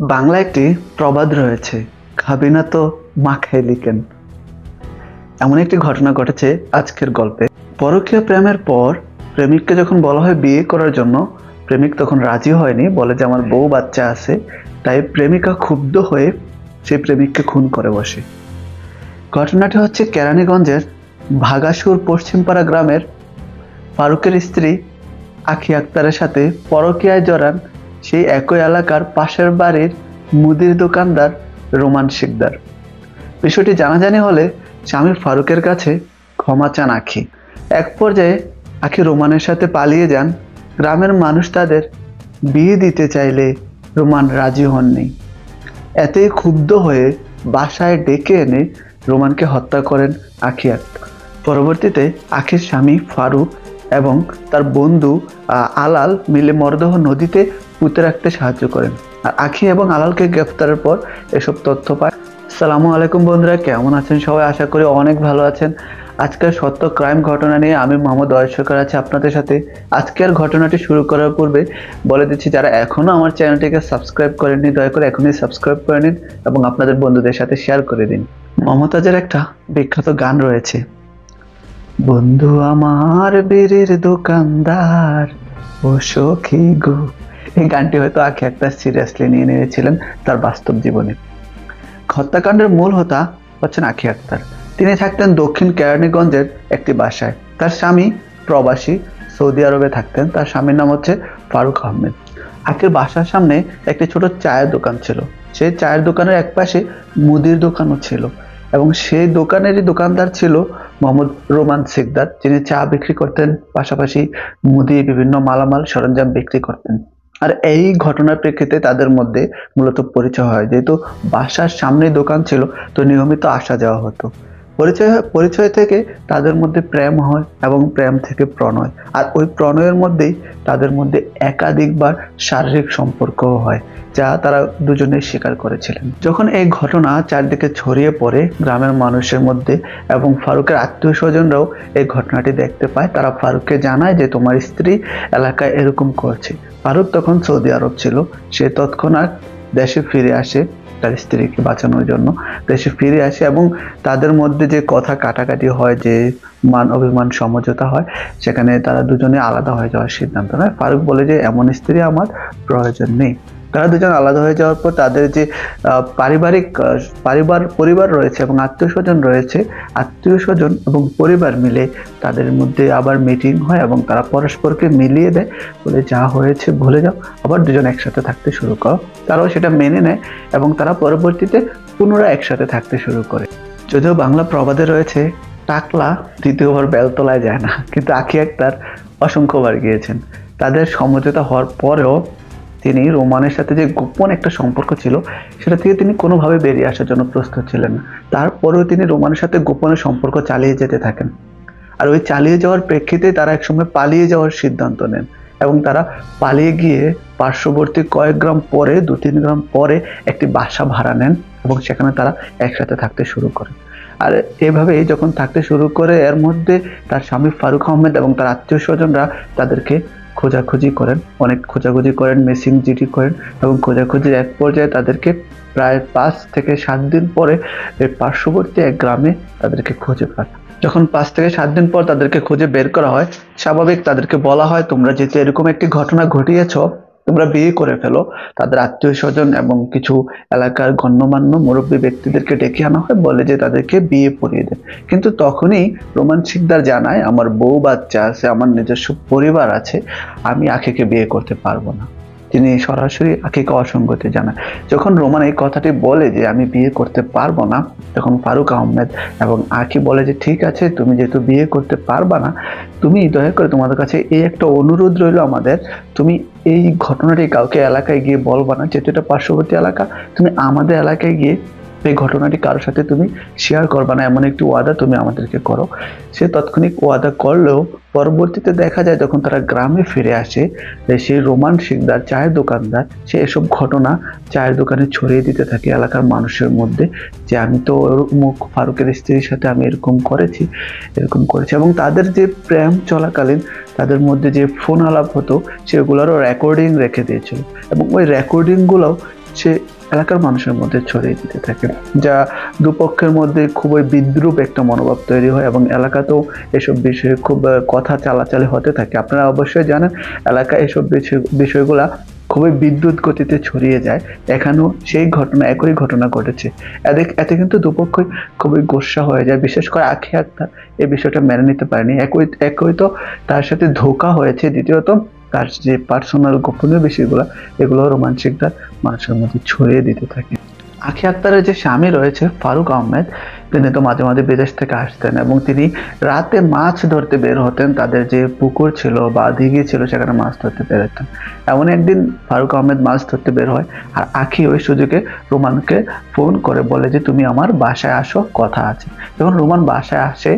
বাংলায় একটি প্রবাদ রয়েছে, খাবি না তো মা খাইলি কেন। এমন একটি ঘটনা ঘটেছে আজকের গল্পে। পরকীয়া প্রেমের পর প্রেমিককে যখন বলা হয় বিয়ে করার জন্য, প্রেমিক তখন রাজি হয়নি, বলে যে আমার বউ বাচ্চা আছে। তাই প্রেমিকা ক্ষুব্ধ হয়ে সেই প্রেমিককে খুন করে বসে। ঘটনাটি হচ্ছে কেরানীগঞ্জের ভাগাসুর পশ্চিমপাড়া গ্রামের ফারুকের স্ত্রী আখি আক্তারের সাথে পরকীয়ায় জড়ান সেই একই এলাকার পাশের বাড়ির মুদির দোকানদার রোমান শিকদার। বিষয়টি জানাজানি হলে স্বামী ফারুকের কাছে ক্ষমা চান আখি। এক পর্যায়ে আখি রোমানের সাথে পালিয়ে যান। গ্রামের মানুষ তাদের বিয়ে দিতে চাইলে রোমান রাজি হননি। এতেই ক্ষুব্ধ হয়ে বাসায় ডেকে এনে রোমানকে হত্যা করেন আখি আক্তার। পরবর্তীতে আখির স্বামী ফারুক এবং তার বন্ধু আলাল মিলে মরদেহ নদীতে পুঁতে রাখতে সাহায্য করেন। আর আখি এবং আলালকে গ্রেফতারের পর এসব তথ্য পায়। আসসালামু আলাইকুম বন্ধুরা, কেমন আছেন সবাই? আশা করি অনেক ভালো আছেন। আজকের সত্য ক্রাইম ঘটনা নিয়ে আমি মোহাম্মদ ওয়াহিদ সরকার আছি আপনাদের সাথে। আজকের ঘটনাটি শুরু করার পূর্বে বলে দিচ্ছি, যারা এখনও আমার চ্যানেলটিকে সাবস্ক্রাইব করেননি দয়া করে এখনই সাবস্ক্রাইব করে নিন এবং আপনাদের বন্ধুদের সাথে শেয়ার করে দিন। মমতাজের একটা বিখ্যাত গান রয়েছে, বন্ধু আমার বীরের দোকানদার ও সখী গো। এই গানটি হয়তো আখি আক্তার সিরিয়াসলি নিয়ে নিয়েছিলেন তার বাস্তব জীবনে। হত্যাকাণ্ডের মূল হোতা হচ্ছেন আখি আক্তার। তিনি থাকতেন দক্ষিণ কেরানীগঞ্জের একটি বাসায়। তার স্বামী প্রবাসী, সৌদি আরবে থাকতেন। তার স্বামীর নাম হচ্ছে ফারুক আহমেদ। আখির বাসার সামনে একটি ছোট চায়ের দোকান ছিল। সেই চায়ের দোকানের একপাশে মুদির দোকানও ছিল এবং সেই দোকানেরই দোকানদার ছিল মোহাম্মদ রোমান শিকদার, যিনি চা বিক্রি করতেন, পাশাপাশি মুদি বিভিন্ন মালামাল সরঞ্জাম বিক্রি করতেন। আর এই ঘটনার প্রেক্ষিতে তাদের মধ্যে মূলত পরিচয় হয়। যেহেতু বাসার সামনে দোকান ছিল, তো নিয়মিত আসা যাওয়া হতো। পরিচয় থেকে তাদের মধ্যে প্রেম হয় এবং প্রেম থেকে প্রণয়। আর ওই প্রণয়ের মধ্যেই তাদের মধ্যে একাধিকবার শারীরিক সম্পর্কও হয়, যা তারা দুজনেই স্বীকার করেছিলেন। যখন এই ঘটনা চারদিকে ছড়িয়ে পড়ে গ্রামের মানুষের মধ্যে এবং ফারুকের আত্মীয় স্বজনরাও এই ঘটনাটি দেখতে পায়, তারা ফারুককে জানায় যে তোমার স্ত্রী এলাকায় এরকম করছে। ফারুক তখন সৌদি আরব ছিল। সে তৎক্ষণাৎ দেশে ফিরে আসে তার স্ত্রীকে বাঁচানোর জন্য। দেশে ফিরে আসে এবং তাদের মধ্যে যে কথা কাটাকাটি হয়, যে মান অভিমান সমঝোতা হয়, সেখানে তারা দুজনে আলাদা হয়ে যাওয়ার সিদ্ধান্ত নেয়। ফারুক বলে যে এমন স্ত্রী আমার প্রয়োজন নেই। তারা দুজন আলাদা হয়ে যাওয়ার পর তাদের যে পরিবার রয়েছে এবং আত্মীয় স্বজন রয়েছে, আত্মীয় স্বজন এবং পরিবার মিলে তাদের মধ্যে আবার মিটিং হয় এবং তারা পরস্পরকে মিলিয়ে দেয়, বলে যা হয়েছে ভুলে যাও, আবার দুজন একসাথে থাকতে শুরু করো। তারাও সেটা মেনে নেয় এবং তারা পরবর্তীতে পুনরায় একসাথে থাকতে শুরু করে। যদিও বাংলা প্রবাদে রয়েছে, টাকলা দ্বিতীয়বার বেলতলায় যায় না, কিন্তু আখি আক্তার অসংখ্যবার গিয়েছেন। তাদের সমঝোতা হওয়ার পরেও তিনি রোমানের সাথে যে গোপন একটা সম্পর্ক ছিল, সেটা থেকে তিনি কোনোভাবে বেরিয়ে আসার জন্য প্রস্তুত ছিলেন না। তারপরেও তিনি রোমানের সাথে গোপনে সম্পর্ক চালিয়ে যেতে থাকেন। আর ওই চালিয়ে যাওয়ার প্রেক্ষিতে তারা একসময় পালিয়ে যাওয়ার সিদ্ধান্ত নেন এবং তারা পালিয়ে গিয়ে পার্শ্ববর্তী কয়েক গ্রাম পরে, 2-3 গ্রাম পরে একটি বাসা ভাড়া নেন এবং সেখানে তারা একসাথে থাকতে শুরু করে। আর এভাবেই যখন থাকতে শুরু করে, এর মধ্যে তার স্বামী ফারুক আহমেদ এবং তার আত্মীয় স্বজনরা তাদেরকে খোঁজাখুঁজি করেন, অনেক খোঁজাখুঁজি করেন, মিসিং জিডি করেন এবং খোঁজাখুঁজির এক পর্যায়ে তাদেরকে প্রায় 5 থেকে 7 দিন পরে এই পার্শ্ববর্তী এক গ্রামে তাদেরকে খুঁজে পান। যখন 5 থেকে 7 দিন পর তাদেরকে খুঁজে বের করা হয়, স্বাভাবিক তাদেরকে বলা হয় তোমরা যেহেতু এরকম একটি ঘটনা ঘটিয়েছ, তোমরা বিয়ে করে ফেলো। তাদের আত্মীয় স্বজন এবং কিছু এলাকার গণ্যমান্য মুরব্বী ব্যক্তিদেরকে ডেকে আনা হয়, বলে যে তাদেরকে বিয়ে পড়িয়ে দেন। কিন্তু তখনই রোমান শিকদার জানায়, আমার বউ বাচ্চা আছে, আমার নিজস্ব পরিবার আছে, আমি আখিকে বিয়ে করতে পারবো না। তিনি সরাসরি আখিকে অসঙ্গতি জানায়। যখন রোমান এই কথাটি বলে যে আমি বিয়ে করতে পারবো না, তখন ফারুক আহমেদ এবং আখি বলে যে ঠিক আছে, তুমি যেহেতু বিয়ে করতে পারবা না, তুমি দয়া করে তোমাদের কাছে এই একটা অনুরোধ রইল আমাদের, তুমি এই ঘটনাটি কাউকে এলাকায় গিয়ে বলবা না, যেহেতু এটা পার্শ্ববর্তী এলাকা, তুমি আমাদের এলাকায় গিয়ে এই ঘটনাটি কারোর সাথে তুমি শেয়ার করবা না, এমন একটি ওয়াদা তুমি আমাদেরকে করো। সে তাৎক্ষণিক ওয়াদা করলেও পরবর্তীতে দেখা যায় যখন তারা গ্রামে ফিরে আসে, সেই রোমান শিকদার চায়ের দোকানদার, সে এসব ঘটনা চায়ের দোকানে ছড়িয়ে দিতে থাকে এলাকার মানুষের মধ্যে, যে আমি তো মুখ ফারুকের স্ত্রীর সাথে আমি এরকম করেছি এবং তাদের যে প্রেম চলাকালীন তাদের মধ্যে যে ফোন আলাপ হতো, সেগুলোরও রেকর্ডিং রেখে দিয়েছিল এবং ওই রেকর্ডিংগুলোও সে এলাকার মানুষের মধ্যে ছড়িয়ে দিতে থাকে, যা দুপক্ষের মধ্যে খুবই বিদ্রূপ একটা মনোভাব তৈরি হয় এবং এলাকাতেও এসব বিষয়ে খুব কথা চালাচালি হতে থাকে। আপনারা অবশ্যই জানেন এলাকায় এসব বিষয়গুলা খুবই বিদ্যুৎ গতিতে ছড়িয়ে যায়। এখানেও সেই ঘটনা, একই ঘটনা ঘটেছে। এতে কিন্তু দুপক্ষই খুবই গোস্বা হয়ে যায়। বিশেষ করে আখি আক্তার এই বিষয়টা মেনে নিতে পারেনি। একই তো তার সাথে ধোঁকা হয়েছে, দ্বিতীয়ত তার যে পার্সোনাল গোপনীয় বিষয়গুলো এগুলো রোমান্টিকরা মানুষের মধ্যে ছড়িয়ে দিতে থাকে। আখি আক্তারের যে স্বামী রয়েছে ফারুক আহমেদ, তিনি তো মাঝে মাঝে বিদেশ থেকে আসতেন এবং তিনি রাতে মাছ ধরতে বের হতেন। তাদের যে পুকুর ছিল বা দিঘি ছিল সেখানে মাছ ধরতে বের হতেন। এমন একদিন ফারুক আহমেদ মাছ ধরতে বের হয়, আর আখি ওই সুযোগে রোমানকে ফোন করে বলে যে তুমি আমার বাসায় আসো, কথা আছে। যখন রোমান বাসায় আসে,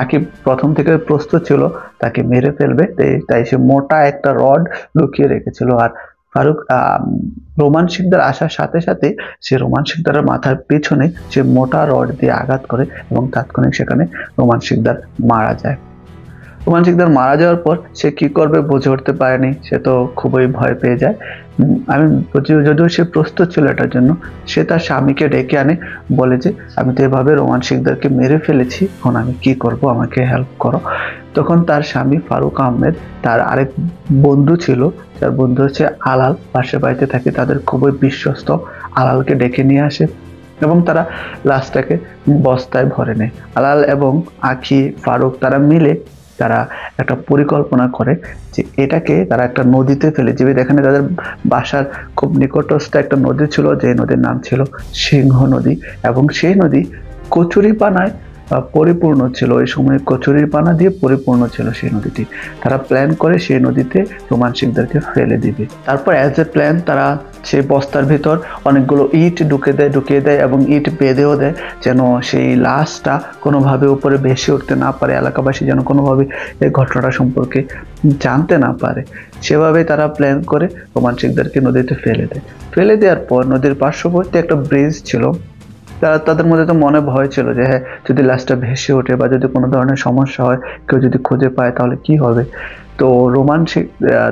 আখি প্রথম থেকে প্রস্তুত ছিল তাকে মেরে ফেলবে, তাই সে মোটা একটা রড লুকিয়ে রেখেছিল। আর ফারুক রোমান শিকদার আসার সাথে সাথে সে রোমান শিকদারের মাথার পেছনে সে মোটা রড দিয়ে আঘাত করে এবং তাৎক্ষণিক সেখানে রোমান শিকদার মারা যায়। রোমান শিকদার মারা যাওয়ার পর সে কি করবে বুঝে উঠতে পারেনি, সে তো খুবই ভয় পেয়ে যায়। যদিও সে প্রস্তুত ছিল এটার জন্য, সে তার স্বামীকে ডেকে আনে, বলে যে আমি তো এভাবে রোমান শিকদারকে মেরে ফেলেছি, এখন আমি কি করব, আমাকে হেল্প করো। তখন তার স্বামী ফারুক আহমেদ তার আরেক বন্ধু ছিল, যার বন্ধু হচ্ছে আলাল, পাশের বাড়িতে থাকে, তাদের খুবই বিশ্বস্ত আলালকে ডেকে নিয়ে আসে এবং তারা লাশটাকে বস্তায় ভরে নেয়। আলাল এবং আখি, ফারুক তারা মিলে তারা একটা পরিকল্পনা করে যে এটাকে তারা একটা নদীতে ফেলে দিবে। এখানে তাদের বাসার খুব নিকটস্থ একটা নদী ছিল, যে নদীর নাম ছিল সিংহ নদী, এবং সেই নদী কচুরিপানায় পরিপূর্ণ ছিল। ওই সময় কচুরিপানা দিয়ে পরিপূর্ণ ছিল সেই নদীটি। তারা প্ল্যান করে সেই নদীতে রোমান শিকদারকে ফেলে দিবে। তারপর অ্যাজ এ প্ল্যান তারা সেই বস্তার ভিতর অনেকগুলো ইট ঢুকিয়ে দেয় এবং ইট বেঁধেও দেয়, যেন সেই লাশটা কোনোভাবে উপরে ভেসে উঠতে না পারে, এলাকাবাসী যেন কোনোভাবে এই ঘটনাটা সম্পর্কে জানতে না পারে। সেভাবে তারা প্ল্যান করে রোমান শিকদারকে নদীতে ফেলে দেওয়ার পর নদীর পার্শ্ববর্তী একটা ব্রিজ ছিল। তাদের মধ্যে তো মনে ভয় ছিল যে হ্যাঁ, যদি লাশটা ভেসে ওঠে বা যদি কোনো ধরনের সমস্যা হয়, কেউ যদি খুঁজে পায় তাহলে কি হবে। তো রোমান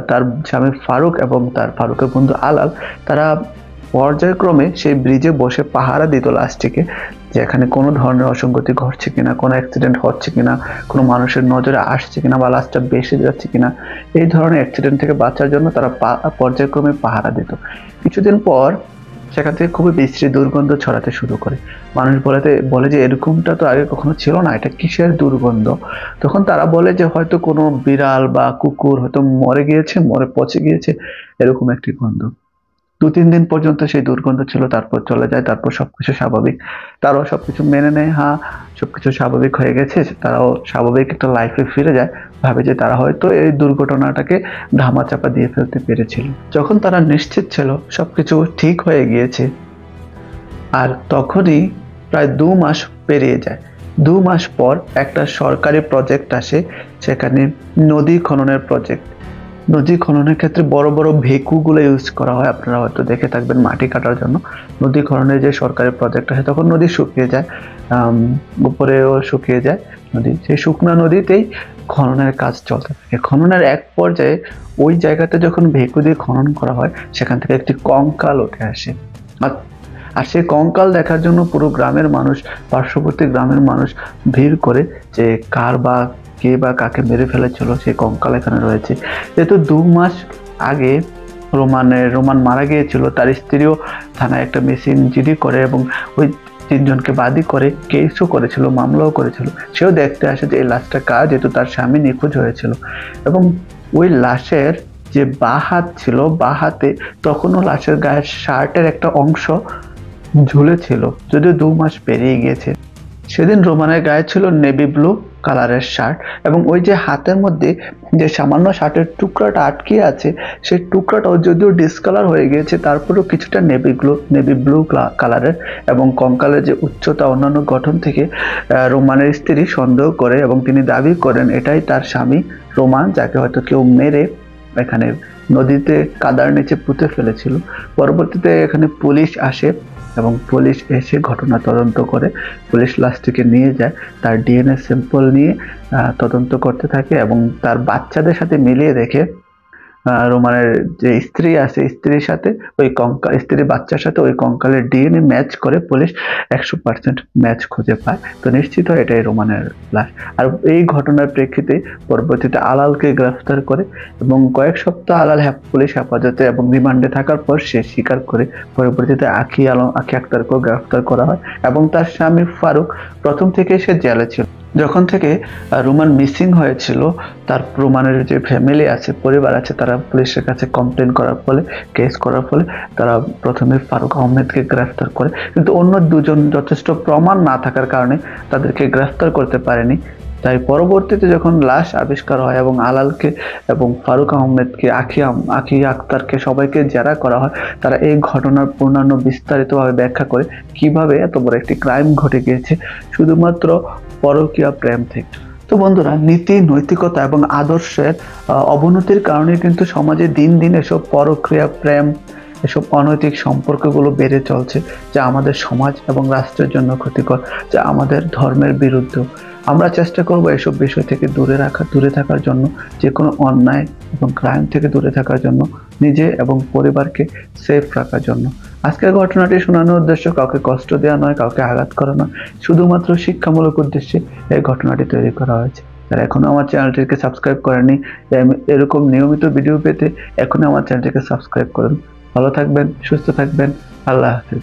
তার স্বামী ফারুক এবং তার ফারুকের বন্ধু আলাল তারা পর্যায়ক্রমে সেই ব্রিজে বসে পাহারা দিত লাশটিকে, যে এখানে কোনো ধরনের অসঙ্গতি ঘটছে কিনা, কোনো অ্যাক্সিডেন্ট হচ্ছে কিনা, কোনো মানুষের নজরে আসছে কিনা বা লাশটা বেসে যাচ্ছে কিনা। এই ধরনের অ্যাক্সিডেন্ট থেকে বাঁচার জন্য তারা পর্যায়ক্রমে পাহারা দিত। কিছুদিন পর সেখান থেকে খুবই বিশ্রী দুর্গন্ধ ছড়াতে শুরু করে। মানুষ বলে যে এরকমটা তো আগে কখনো ছিল না, এটা কিসের দুর্গন্ধ। তখন তারা বলে যে হয়তো কোনো বিড়াল বা কুকুর হয়তো মরে পচে গিয়েছে, এরকম একটি গন্ধ। 2-3 দিন পর্যন্ত সেই দুর্গন্ধ ছিল, তারপর চলে যায়, তারপর সবকিছু স্বাভাবিক। তারাও সবকিছু মেনে নেয়, হ্যাঁ সবকিছু স্বাভাবিক হয়ে গেছে, তারাও স্বাভাবিক একটা লাইফে ফিরে যায়, ভাবে যে তারা হয়তো এই দুর্ঘটনাটাকে ধামাচাপা দিয়ে ফেলতে পেরেছিল। যখন তারা নিশ্চিত ছিল সবকিছু ঠিক হয়ে গিয়েছে, আর তখনই প্রায় 2 মাস পেরিয়ে যায়। 2 মাস পর একটা সরকারি প্রজেক্ট আসে, সেখানে নদী খননের প্রজেক্ট। নদী খননের ক্ষেত্রে বড় বড় ভেকুগুলো ইউজ করা হয়, আপনারা হয়তো দেখে থাকবেন মাটি কাটার জন্য। নদী খননের যে সরকারি প্রজেক্ট আসে তখন নদী শুকিয়ে যায়, উপরেও শুকিয়ে যায় নদী। সেই শুকনা নদীতেই খননের কাজ চলতে থাকে। খননের এক পর্যায়ে ওই জায়গাতে যখন ভেকু দিয়ে খনন করা হয়, সেখান থেকে একটি কঙ্কাল উঠে আসে। আর সেই কঙ্কাল দেখার জন্য পুরো গ্রামের মানুষ, পার্শ্ববর্তী গ্রামের মানুষ ভিড় করে যে কে বা কাকে মেরে ফেলেছিল সেই কঙ্কাল এখানে রয়েছে। যেহেতু 2 মাস আগে রোমান মারা গিয়েছিল, তার স্ত্রীও থানায় একটা মেশিন জিডি করে এবং ওই 3 জনকে বাদী করে কেসও করেছিল, মামলাও করেছিল। সেও দেখতে আসে যে এই লাশটা কার, যেহেতু তার স্বামী নিখোঁজ হয়েছিল। এবং ওই লাশের যে বাঁ হাত ছিল, বাঁ হাতে তখনও লাশের গায়ের শার্টের একটা অংশ ঝুলেছিল, যদিও 2 মাস পেরিয়ে গিয়েছে। সেদিন রোমানের গায়ে ছিল নেভি ব্লু কালারের শার্ট, এবং ওই যে হাতের মধ্যে যে সামান্য শার্টের টুকরাটা আটকে আছে, সেই টুকরাটাও যদিও ডিসকালার হয়ে গিয়েছে, তারপরেও কিছুটা নেভি ব্লু কালারের। এবং কঙ্কালের যে উচ্চতা, অন্যান্য গঠন থেকে রোমানের স্ত্রী সন্দেহ করে এবং তিনি দাবি করেন এটাই তার স্বামী রোমান, যাকে হয়তো কেউ মেরে এখানে নদীতে কাদার নিচে পুঁতে ফেলেছিল। পরবর্তীতে এখানে পুলিশ আসে এবং পুলিশ এসে ঘটনা তদন্ত করে। পুলিশ লাশটিকে নিয়ে যায়, তার ডিএনএ স্যাম্পল নিয়ে তদন্ত করতে থাকে এবং তার বাচ্চাদের সাথে মিলিয়ে দেখে রোমানের যে স্ত্রী আছে স্ত্রীর সাথে ওই কঙ্কাল, স্ত্রীর বাচ্চার সাথে ওই কঙ্কালের ডিএনএ ম্যাচ করে পুলিশ 100% ম্যাচ খুঁজে পায়। তো নিশ্চিত হয় এটাই রোমানের লাশ। আর এই ঘটনার প্রেক্ষিতে পরবর্তীতে আলালকে গ্রেফতার করে এবং কয়েক সপ্তাহ আলাল পুলিশ হেফাজতে এবং রিমান্ডে থাকার পর সে স্বীকার করে। পরবর্তীতে আখি আক্তারকেও গ্রেফতার করা হয় এবং তার স্বামী ফারুক প্রথম থেকে সে জেলে ছিল। যখন থেকে রোমান মিসিং হয়েছিল, তার রোমানের যে ফ্যামিলি আছে, পরিবার আছে, তারা পুলিশের কাছে কমপ্লেন করার ফলে, কেস করার ফলে তারা প্রথমে ফারুক আহমেদকে গ্রেফতার করে, কিন্তু অন্য দুজন যথেষ্ট প্রমাণ না থাকার কারণে তাদেরকে গ্রেফতার করতে পারেনি। তাই পরবর্তীতে যখন লাশ আবিষ্কার হয় এবং আলালকে এবং ফারুক আহমেদকে, আখি আক্তারকে সবাইকে জেরা করা হয়, তারা এই ঘটনার পূর্ণাঙ্গ বিস্তারিতভাবে ব্যাখ্যা করে কিভাবে এত বড় একটি ক্রাইম ঘটে গিয়েছে শুধুমাত্র পরকীয়া প্রেম থেকে। তো বন্ধুরা, নীতি, নৈতিকতা এবং আদর্শের অবনতির কারণে কিন্তু সমাজে দিন দিন এসব পরকীয়া প্রেম, এসব অনৈতিক সম্পর্কগুলো বেড়ে চলছে, যা আমাদের সমাজ এবং রাষ্ট্রের জন্য ক্ষতিকর, যা আমাদের ধর্মের বিরুদ্ধ। আমরা চেষ্টা করব এসব বিষয় থেকে দূরে থাকার জন্য, যে কোনো অন্যায় এবং ক্রাইম থেকে দূরে থাকার জন্য, নিজে এবং পরিবারকে সেফ রাখার জন্য। আজকের ঘটনাটি শোনানোর উদ্দেশ্য কাউকে কষ্ট দেওয়া নয়, কাউকে আঘাত করা নয়, শুধুমাত্র শিক্ষামূলক উদ্দেশ্যে এই ঘটনাটি তৈরি করা হয়েছে। যারা এখনো আমার চ্যানেলটিকে সাবস্ক্রাইব করেননি, এরকম নিয়মিত ভিডিও পেতে এখনই আমার চ্যানেলটিকে সাবস্ক্রাইব করুন। ভালো থাকবেন, সুস্থ থাকবেন, আল্লাহ হাফিজ।